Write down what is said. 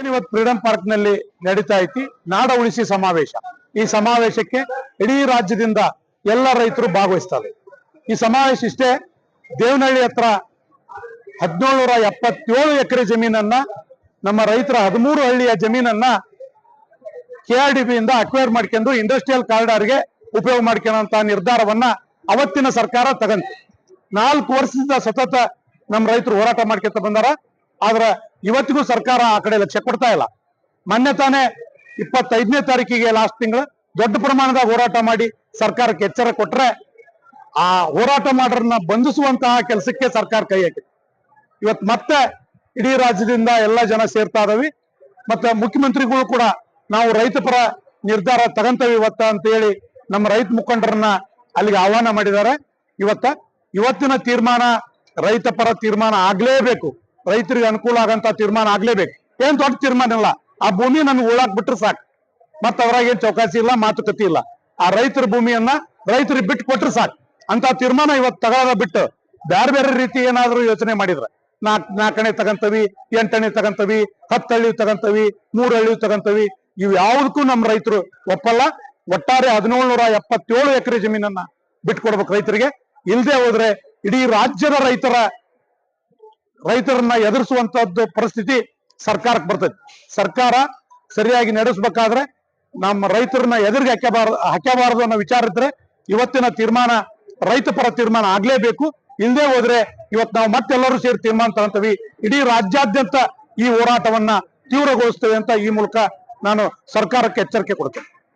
ಇವತ್ತು freedom park ನಲ್ಲಿ ನಡೀತಾ ಐತಿ ನಾಡ ಉಳಿಸಿ ಸಮಾವೇಶ. ಈ ಸಮಾವೇಶಕ್ಕೆ ಇಡೀ ರಾಜ್ಯದಿಂದ ಎಲ್ಲ ರೈತರು ಭಾಗವಹಿಸ್ತಾರೆ. ಈ ಸಮಾವೇಶ ಇಷ್ಟೇ, ದೇವನಹಳ್ಳಿ ಹತ್ರ 1777 ಎಕರೆ ಜಮೀನನ್ನ ನಮ್ಮ ರೈತರ 13 ಹಳ್ಳಿಯ ಜಮೀನನ್ನ KRDB ಇಂದ ಅಕ್ವೈರ್ ಮಾಡ್ಕೊಂಡು ಇಂಡಸ್ಟ್ರಿಯಲ್ ಕಾರಿಡಾರ್ಗೆ ಉಪಯೋಗ ಮಾಡ್ಕೊಳ್ಳುವಂತ ನಿರ್ಧಾರವನ್ನ ಅವತ್ತಿನ ಸರ್ಕಾರ ತಗಂತು. 4 ವರ್ಷದಿಂದ ಸತತ ನಮ್ಮ ರೈತರು ಹೋರಾಟ ಮಾಡ್ಕೊಂತ ಬಂದಾರ. ಆದ್ರೆ ಇವತ್ತಿಗೂ ಸರ್ಕಾರ ಆ ಕಡೆ ಲಕ್ಷ್ಯ ಕೊಡ್ತಾ ಇಲ್ಲ. ಮೊನ್ನೆ ತಾನೇ 25ನೇ ತಾರೀಕಿಗೆ ಲಾಸ್ಟ್ ತಿಂಗಳು ದೊಡ್ಡ ಪ್ರಮಾಣದಾಗ ಹೋರಾಟ ಮಾಡಿ ಸರ್ಕಾರಕ್ಕೆ ಎಚ್ಚರ ಕೊಟ್ರೆ ಆ ಹೋರಾಟ ಮಾಡೋರನ್ನ ಬಂಧಿಸುವಂತಹ ಕೆಲಸಕ್ಕೆ ಸರ್ಕಾರ ಕೈ ಹಾಕಿದೆ. ಇವತ್ತು ಮತ್ತೆ ಇಡೀ ರಾಜ್ಯದಿಂದ ಎಲ್ಲ ಜನ ಸೇರ್ತಾ ಇದಾವಿ. ಮತ್ತೆ ಮುಖ್ಯಮಂತ್ರಿಗಳು ಕೂಡ ನಾವು ರೈತ ಪರ ನಿರ್ಧಾರ ತಗಂತೇವೆ ಇವತ್ತ ಅಂತ ಹೇಳಿ ನಮ್ಮ ರೈತ ಮುಖಂಡರನ್ನ ಅಲ್ಲಿಗೆ ಆಹ್ವಾನ ಮಾಡಿದ್ದಾರೆ. ಇವತ್ತಿನ ತೀರ್ಮಾನ ರೈತ ಪರ ತೀರ್ಮಾನ ಆಗ್ಲೇಬೇಕು, ರೈತರಿಗೆ ಅನುಕೂಲ ಆಗಂತ ತೀರ್ಮಾನ ಆಗ್ಲೇಬೇಕು. ಏನ್ ದೊಡ್ಡ ತೀರ್ಮಾನ ಇಲ್ಲ, ಆ ಭೂಮಿ ನಮ್ಗೆ ಉಳಾಕ್ ಬಿಟ್ರೆ ಸಾಕು. ಮತ್ತ ಅದ್ರಾಗ ಏನ್ ಚೌಕಾಸಿ ಇಲ್ಲ, ಮಾತುಕತೆ ಇಲ್ಲ. ಆ ರೈತರ ಭೂಮಿಯನ್ನ ರೈತರಿಗೆ ಬಿಟ್ಟು ಕೊಟ್ರೆ ಸಾಕು ಅಂತ ತೀರ್ಮಾನ ಇವತ್ತು ತಗೊಳ್ಳೋದ ಬಿಟ್ಟು ಬೇರೆ ಬೇರೆ ರೀತಿ ಏನಾದ್ರು ಯೋಚನೆ ಮಾಡಿದ್ರೆ 4 ಹಣೆ ತಗಂತವಿ, 8 ಹಣೆ ತಗಂತವಿ, 10 ಹಳ್ಳಿ ತಗಂತವಿ, 3 ಹಳ್ಳಿ ತಗಂತವಿ, ಇವು ಯಾವುದಕ್ಕೂ ನಮ್ಮ ರೈತರು ಒಪ್ಪಲ್ಲ. ಒಟ್ಟಾರೆ 1777 ಎಕರೆ ಜಮೀನನ್ನ ಬಿಟ್ಕೊಡ್ಬೇಕು ರೈತರಿಗೆ. ಇಲ್ಲದೆ ಹೋದ್ರೆ ಇಡೀ ರಾಜ್ಯದ ರೈತರನ್ನ ಎದುರಿಸುವಂತದ್ದು ಪರಿಸ್ಥಿತಿ ಸರ್ಕಾರಕ್ಕೆ ಬರ್ತದೆ. ಸರ್ಕಾರ ಸರಿಯಾಗಿ ನಡೆಸಬೇಕಾದ್ರೆ ನಮ್ಮ ರೈತರನ್ನ ಎದುರಿಗೆ ಹಾಕಬಾರದು ಅನ್ನೋ ವಿಚಾರ ಇದ್ರೆ ಇವತ್ತಿನ ತೀರ್ಮಾನ ರೈತ ಪರ ತೀರ್ಮಾನ ಆಗ್ಲೇಬೇಕು. ಇಲ್ಲದೆ ಹೋದ್ರೆ ಇವತ್ತು ನಾವು ಮತ್ತೆಲ್ಲರೂ ಸೇರಿ ತೀರ್ಮಾನ ತಗೊಂತೀವಿ. ಇಡೀ ರಾಜ್ಯಾದ್ಯಂತ ಈ ಹೋರಾಟವನ್ನ ತೀವ್ರಗೊಳಿಸ್ತೇವೆ ಅಂತ ಈ ಮೂಲಕ ನಾನು ಸರ್ಕಾರಕ್ಕೆ ಎಚ್ಚರಿಕೆ ಕೊಡ್ತೇನೆ.